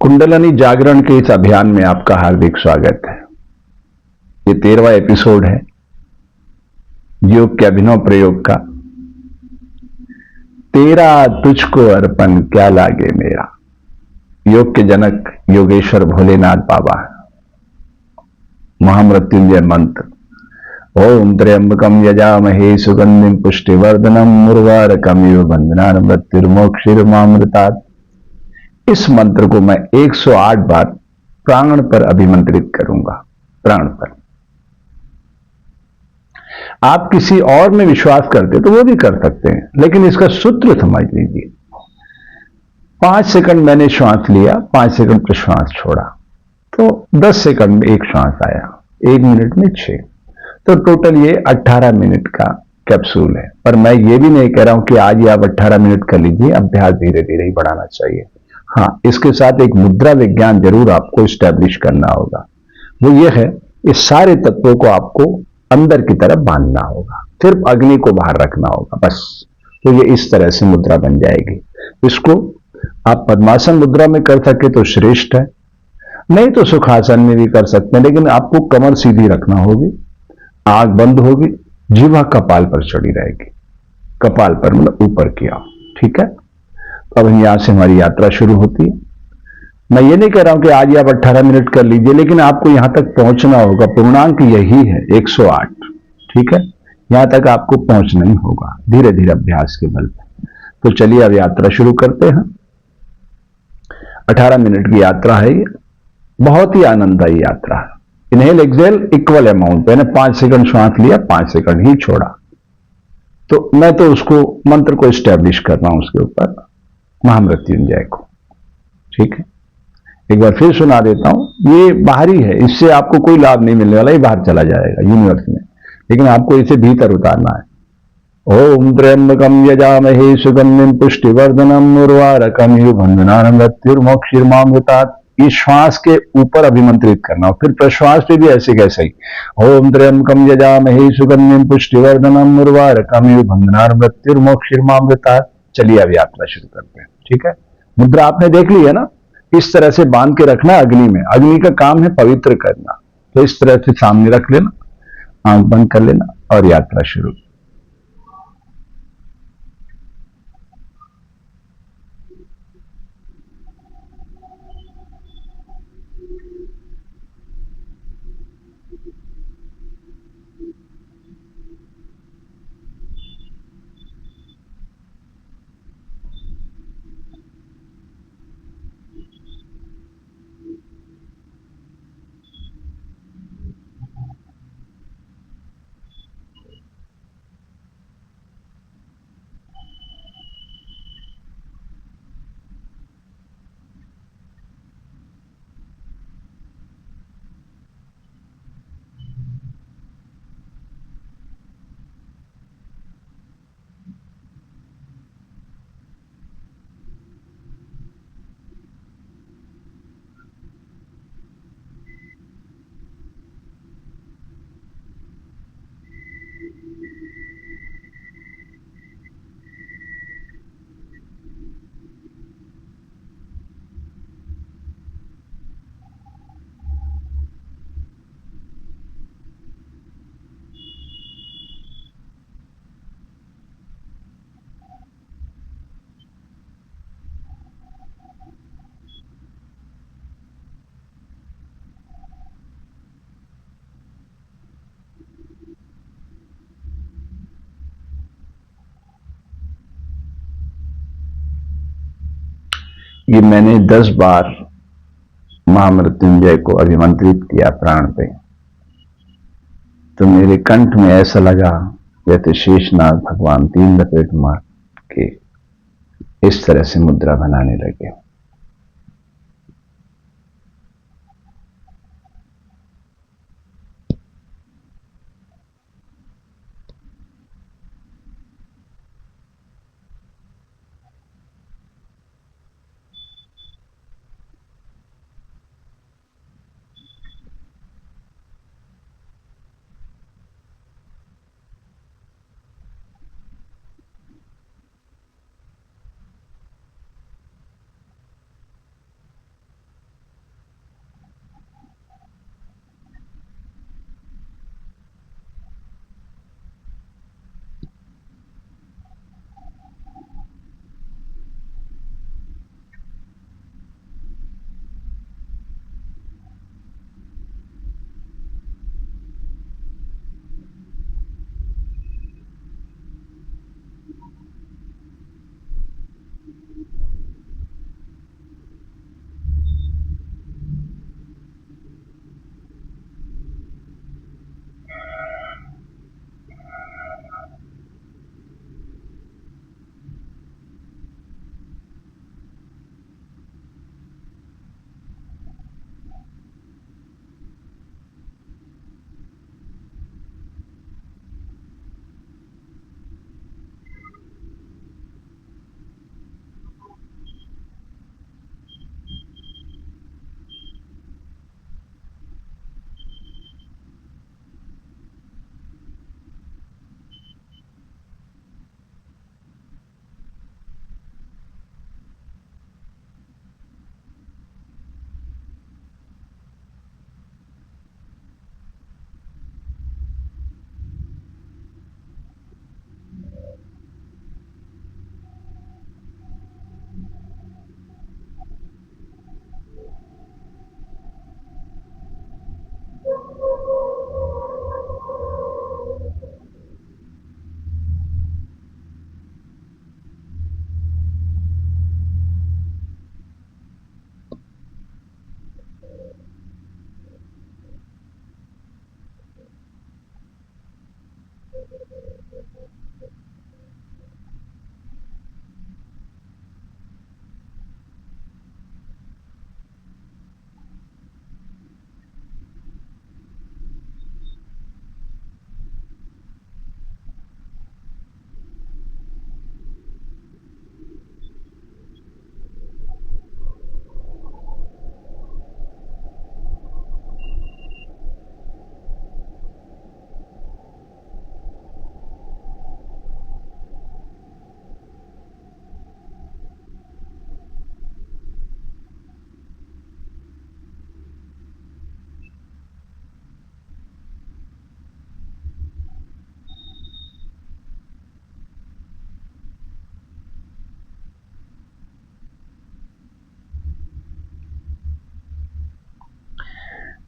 कुंडलनी जागरण के इस अभियान में आपका हार्दिक स्वागत है। ये 13वां एपिसोड है योग के अभिनव प्रयोग का। तेरा तुझको अर्पण क्या लागे मेरा। योग के जनक योगेश्वर भोलेनाथ बाबा। महामृत्युंजय मंत्र। ओम त्र्यंबकम यजामहे सुगंधिम पुष्टिवर्धनम उर्वारुकम इव बंधनान् मृत्युर्मोक्षीयमामृतात्। इस मंत्र को मैं 108 बार प्राण पर अभिमंत्रित करूंगा। प्राण पर। आप किसी और में विश्वास करते तो वो भी कर सकते हैं, लेकिन इसका सूत्र समझ लीजिए। 5 सेकंड मैंने श्वास लिया, 5 सेकंड पर श्वास छोड़ा, तो 10 सेकंड में एक श्वास आया, 1 मिनट में 6, तो टोटल ये 18 मिनट का कैप्सूल है। पर मैं ये भी नहीं कह रहा हूं कि आज ही आप 18 मिनट कर लीजिए, अभ्यास धीरे धीरे ही बढ़ाना चाहिए। हाँ, इसके साथ एक मुद्रा विज्ञान जरूर आपको स्टैब्लिश करना होगा। वो ये है, इस सारे तत्वों को आपको अंदर की तरफ बांधना होगा, सिर्फ अग्नि को बाहर रखना होगा, बस। तो ये इस तरह से मुद्रा बन जाएगी। इसको आप पद्मासन मुद्रा में कर सके तो श्रेष्ठ है, नहीं तो सुखासन में भी कर सकते हैं, लेकिन आपको कमर सीधी रखना होगी, आंख बंद होगी, जीवा कपाल पर चढ़ी रहेगी। कपाल पर मतलब ऊपर की ओर, ठीक है। अब यहां से हमारी यात्रा शुरू होती है। मैं ये नहीं कह रहा हूं कि आज ही आप 18 मिनट कर लीजिए, लेकिन आपको यहां तक पहुंचना होगा। पूर्णांक यही है 108, ठीक है। यहां तक आपको पहुंचना ही होगा, धीरे धीरे अभ्यास के बल पर। तो चलिए अब यात्रा शुरू करते हैं। 18 मिनट की यात्रा है ये, बहुत ही आनंददायी यात्रा है। इनहेल एक्सेल इक्वल अमाउंट, मैंने 5 सेकंड श्वास लिया, 5 सेकंड ही छोड़ा। तो मैं तो उसको मंत्र को स्टैब्लिश कर रहा हूं उसके ऊपर, महामृत्युंजय को, ठीक है। एक बार फिर सुना देता हूं। ये बाहरी है, इससे आपको कोई लाभ नहीं मिलने वाला, ये बाहर चला जाएगा यूनिवर्स में, लेकिन आपको इसे भीतर उतारना है। ओम त्र्यंबकम यजामहे सुगंधिम पुष्टिवर्धनम उर्वारुकम इव बंधनान् मृत्युर्मोक्षीयमामृतात्। ये श्वास के ऊपर अभिमंत्रित करना, और फिर प्रश्वास पे भी ऐसे कैसे ही। ओम त्र्यंबकम यजामहे सुगंधिम पुष्टिवर्धनम उर्वारुकम इव बंधनान् मृत्युर्मोक्षीयमामृतात्। चलिए अब यात्रा शुरू करते हैं, ठीक है। मुद्रा आपने देख ली है ना, इस तरह से बांध के रखना अग्नि में। अग्नि का काम है पवित्र करना, तो इस तरह से सामने रख लेना, आंख बंद कर लेना और यात्रा शुरू। ये मैंने 10 बार महामृत्युंजय को अभिमंत्रित किया प्राण पे, तो मेरे कंठ में ऐसा लगा जैसे शेषनाग भगवान 3 लपेट मार के इस तरह से मुद्रा बनाने लगे।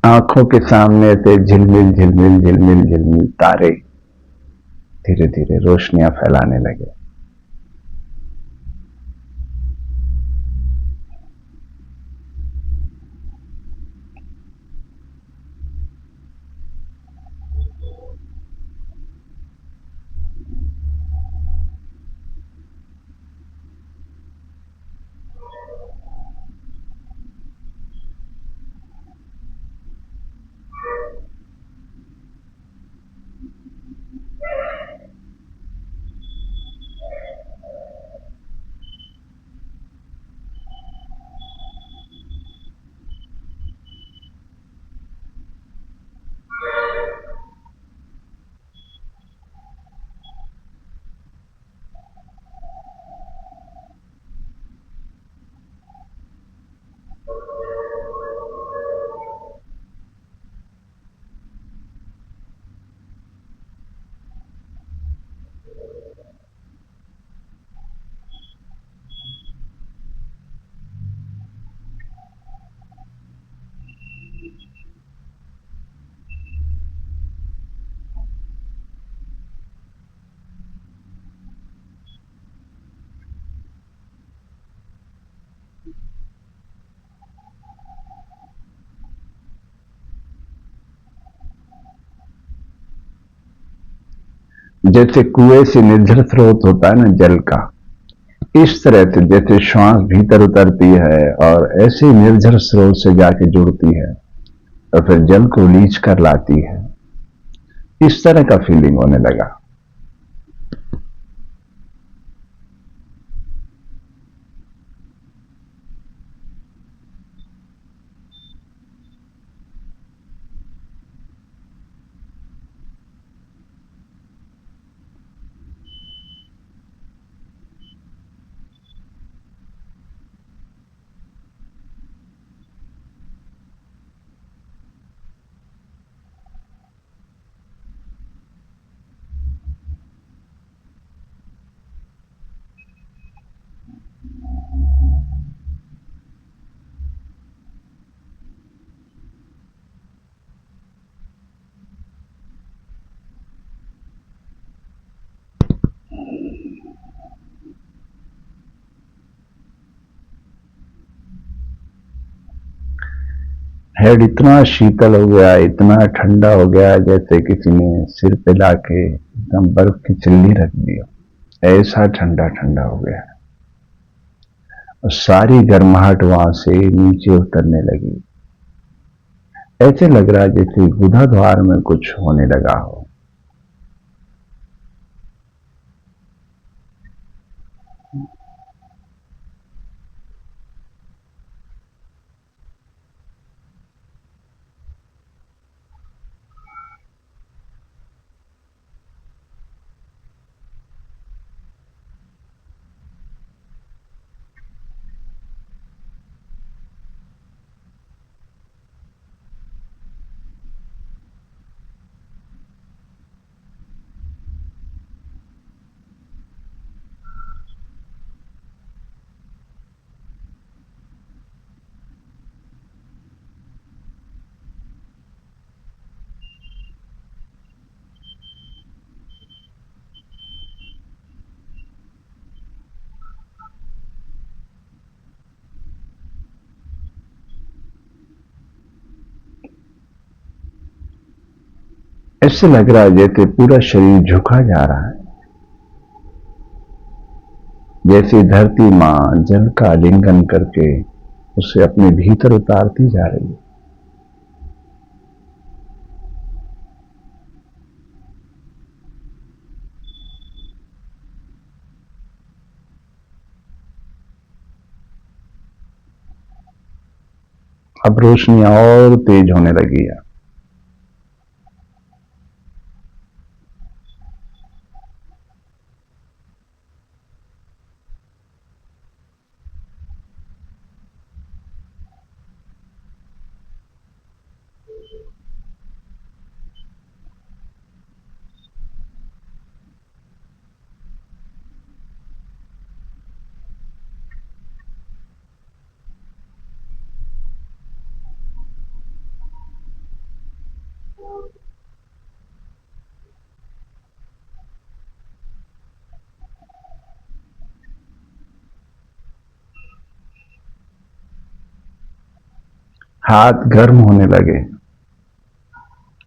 आंखों के सामने से झिलमिल झिलमिल झिलमिल झिलमिल तारे धीरे धीरे रोशनियां फैलाने लगे। जैसे कुएं से निर्झर स्रोत होता है ना जल का, इस तरह से जैसे श्वास भीतर उतरती है और ऐसे निर्झर स्रोत से जाके जुड़ती है और फिर जल को लीच कर लाती है, इस तरह का फीलिंग होने लगा। हेड इतना शीतल हो गया, इतना ठंडा हो गया, जैसे किसी ने सिर पे लाके एकदम बर्फ की चिल्ली रख दी हो। ऐसा ठंडा ठंडा हो गया और सारी गर्माहट वहां से नीचे उतरने लगी। ऐसे लग रहा जैसे गुदाद्वार में कुछ होने लगा हो। ऐसे लग रहा है जैसे पूरा शरीर झुका जा रहा है, जैसे धरती मां जल का आलिंगन करके उसे अपने भीतर उतारती जा रही है। अब रोशनियां और तेज होने लगी है। हाथ गर्म होने लगे,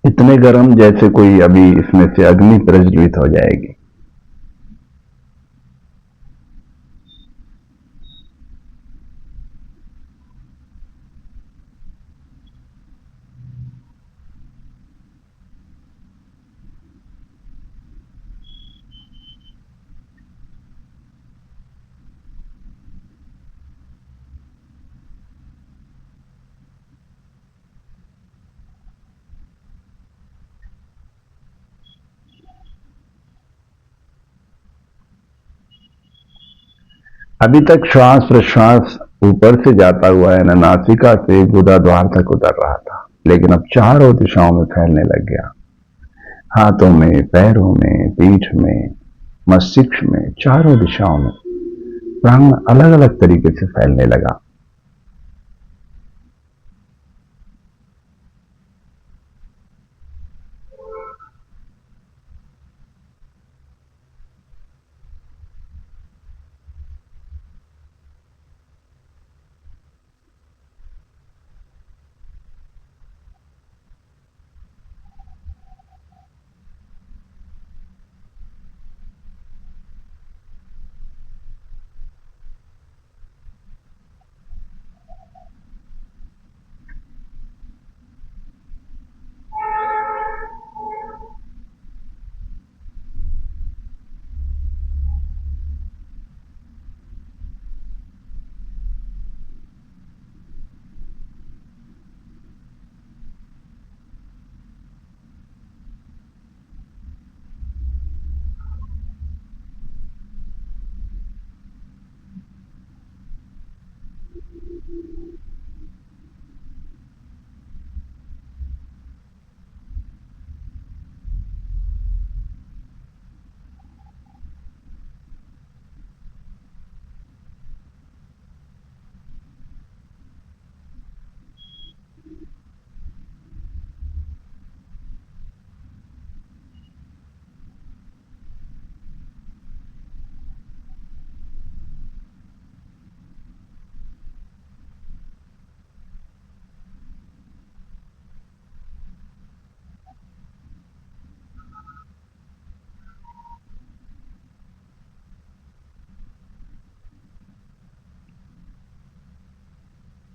इतने गर्म जैसे कोई अभी इसमें से अग्नि प्रज्वलित हो जाएगी। अभी तक श्वास प्रश्वास ऊपर से जाता हुआ है ना, नासिका से गुदाद्वार तक उतर रहा था, लेकिन अब चारों दिशाओं में फैलने लग गया। हाथों में, पैरों में, पीठ में, मस्तिष्क में, चारों दिशाओं में प्राण अलग अलग तरीके से फैलने लगा।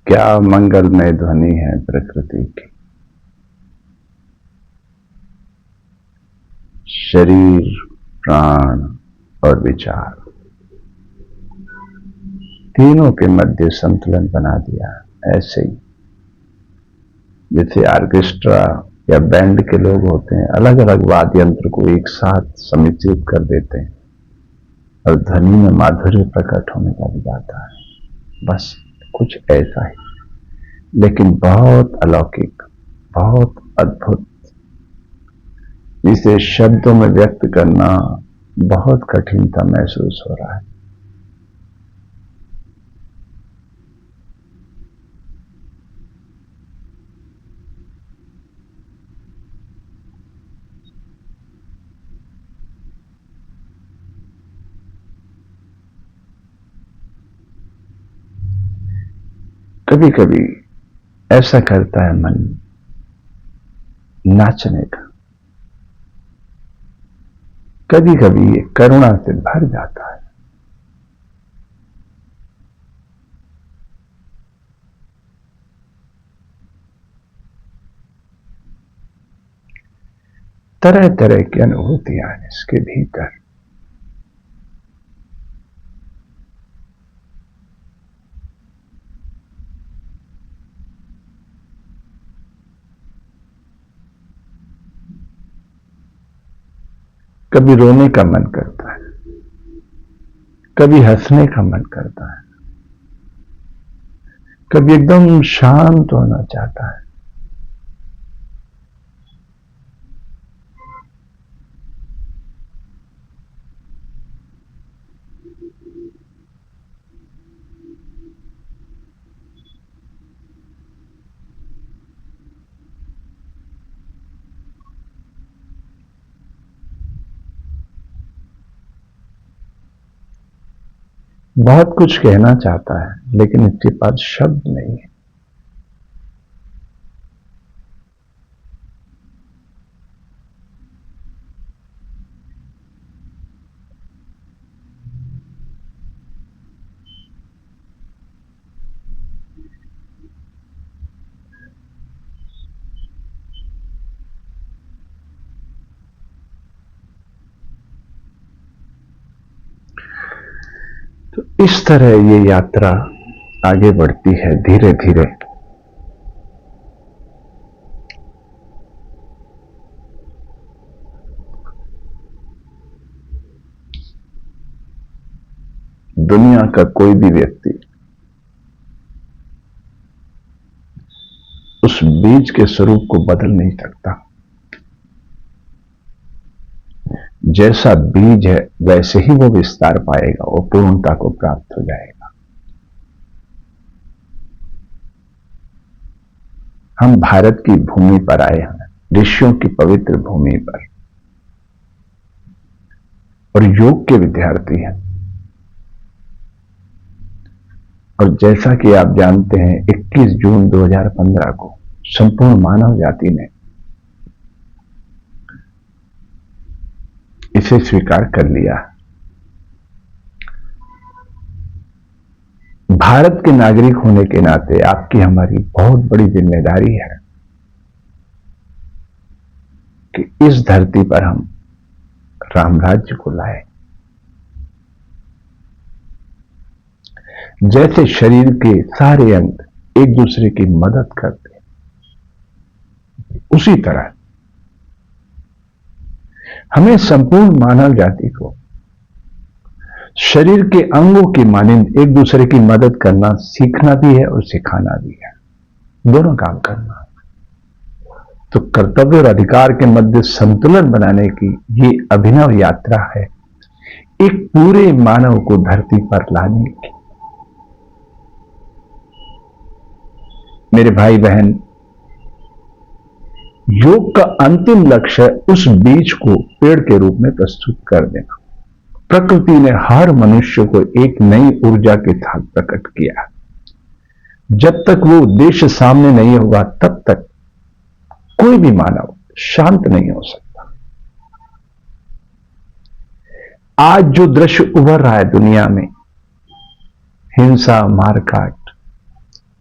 क्या मंगलमय ध्वनि है प्रकृति की। शरीर, प्राण और विचार तीनों के मध्य संतुलन बना दिया। ऐसे ही जैसे ऑर्केस्ट्रा या बैंड के लोग होते हैं, अलग अलग वाद्य यंत्र को एक साथ सम्मिलित कर देते हैं और ध्वनि में माधुर्य प्रकट होने लग जाता है। बस कुछ ऐसा ही, लेकिन बहुत अलौकिक, बहुत अद्भुत, जिसे शब्दों में व्यक्त करना बहुत कठिनता महसूस हो रहा है। कभी कभी ऐसा करता है मन नाचने का, कभी कभी ये करुणा से भर जाता है। तरह तरह की अनुभूतियां इसके भीतर। कभी रोने का मन करता है, कभी हंसने का मन करता है, कभी एकदम शांत होना चाहता है। बहुत कुछ कहना चाहता है, लेकिन इसके पास शब्द नहीं है। इस तरह ये यात्रा आगे बढ़ती है धीरे धीरे। दुनिया का कोई भी व्यक्ति उस बीज के स्वरूप को बदल नहीं सकता। जैसा बीज है वैसे ही वो विस्तार पाएगा, वो पूर्णता को प्राप्त हो जाएगा। हम भारत की भूमि पर आए हैं, ऋषियों की पवित्र भूमि पर, और योग के विद्यार्थी हैं। और जैसा कि आप जानते हैं 21 जून 2015 को संपूर्ण मानव जाति ने इसे स्वीकार कर लिया। भारत के नागरिक होने के नाते आपकी हमारी बहुत बड़ी जिम्मेदारी है कि इस धरती पर हम राम राज्य को लाए। जैसे शरीर के सारे अंग एक दूसरे की मदद करते हैं, उसी तरह हमें संपूर्ण मानव जाति को शरीर के अंगों की मानिंद एक दूसरे की मदद करना सीखना भी है और सिखाना भी है, दोनों काम करना। तो कर्तव्य और अधिकार के मध्य संतुलन बनाने की ये अभिनव यात्रा है, एक पूरे मानव को धरती पर लाने की। मेरे भाई बहन, योग का अंतिम लक्ष्य उस बीज को पेड़ के रूप में प्रस्तुत कर देना। प्रकृति ने हर मनुष्य को एक नई ऊर्जा के साथ प्रकट किया। जब तक वो उद्देश्य सामने नहीं होगा तब तक कोई भी मानव शांत नहीं हो सकता। आज जो दृश्य उभर रहा है दुनिया में, हिंसा, मारकाट,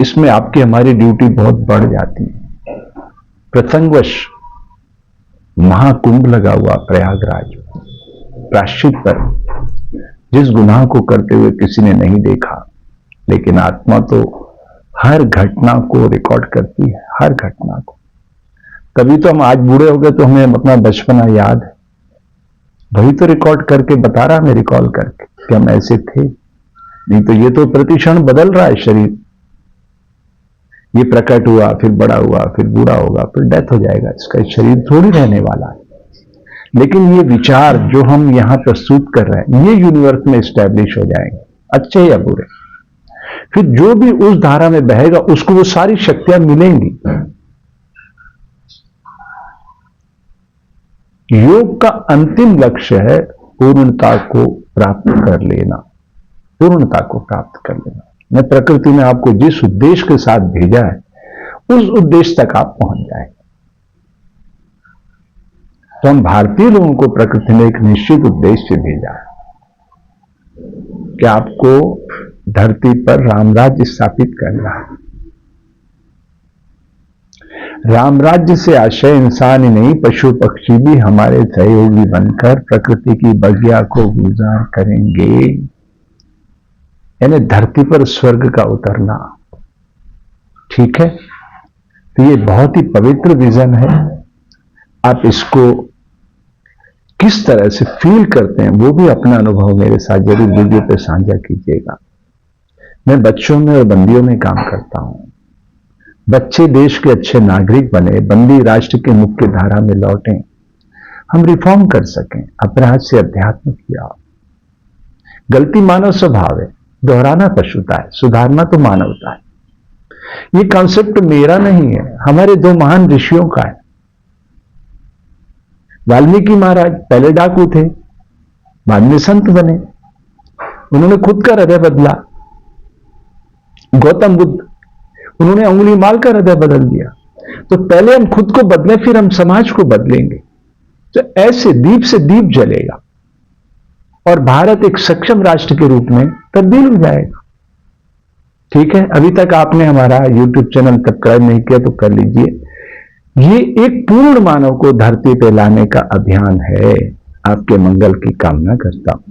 इसमें आपकी हमारी ड्यूटी बहुत बढ़ जाती है। प्रसंगवश महाकुंभ लगा हुआ प्रयागराज, प्रायश्चित पर जिस गुनाह को करते हुए किसी ने नहीं देखा, लेकिन आत्मा तो हर घटना को रिकॉर्ड करती है, हर घटना को। कभी तो हम आज बूढ़े हो गए तो हमें अपना बचपना याद है, वही तो रिकॉर्ड करके बता रहा, हमें रिकॉल करके कि हम ऐसे थे। नहीं तो ये तो प्रतिक्षण बदल रहा है शरीर, ये प्रकट हुआ, फिर बड़ा हुआ, फिर बूढ़ा होगा, फिर डेथ हो जाएगा। इसका शरीर थोड़ी रहने वाला है। लेकिन ये विचार जो हम यहां प्रस्तुत कर रहे हैं, ये यूनिवर्स में स्टैब्लिश हो जाएंगे, अच्छे या बुरे। फिर जो भी उस धारा में बहेगा उसको वो सारी शक्तियां मिलेंगी। योग का अंतिम लक्ष्य है पूर्णता को प्राप्त कर लेना, पूर्णता को प्राप्त कर लेना। मैं प्रकृति ने आपको जिस उद्देश्य के साथ भेजा है उस उद्देश्य तक आप पहुंच जाए। तो हम भारतीय लोगों को प्रकृति ने एक निश्चित उद्देश्य भेजा है कि आपको धरती पर रामराज्य स्थापित करना है। रामराज्य से आशय इंसान ही नहीं, पशु पक्षी भी हमारे सहयोगी बनकर प्रकृति की बगिया को गुलजार करेंगे। यानी धरती पर स्वर्ग का उतरना। ठीक है, तो ये बहुत ही पवित्र विजन है। आप इसको किस तरह से फील करते हैं वो भी अपना अनुभव मेरे साथ जरूर वीडियो पे साझा कीजिएगा। मैं बच्चों में और बंदियों में काम करता हूं। बच्चे देश के अच्छे नागरिक बने, बंदी राष्ट्र के मुख्य धारा में लौटें, हम रिफॉर्म कर सकें, अपराध से अध्यात्म किया। गलती मानव स्वभाव है, दोहराना पशुता है, सुधारना तो मानवता है। ये कॉन्सेप्ट मेरा नहीं है, हमारे दो महान ऋषियों का है। वाल्मीकि महाराज पहले डाकू थे, बाद में संत बने, उन्होंने खुद का हृदय बदला। गौतम बुद्ध, उन्होंने अंगुली माल का हृदय बदल दिया। तो पहले हम खुद को बदलें, फिर हम समाज को बदलेंगे। तो ऐसे दीप से दीप जलेगा और भारत एक सक्षम राष्ट्र के रूप में तब्दील हो जाएगा। ठीक है, अभी तक आपने हमारा YouTube चैनल सब्सक्राइब नहीं किया तो कर लीजिए। ये एक पूर्ण मानव को धरती पे लाने का अभियान है। आपके मंगल की कामना करता हूं।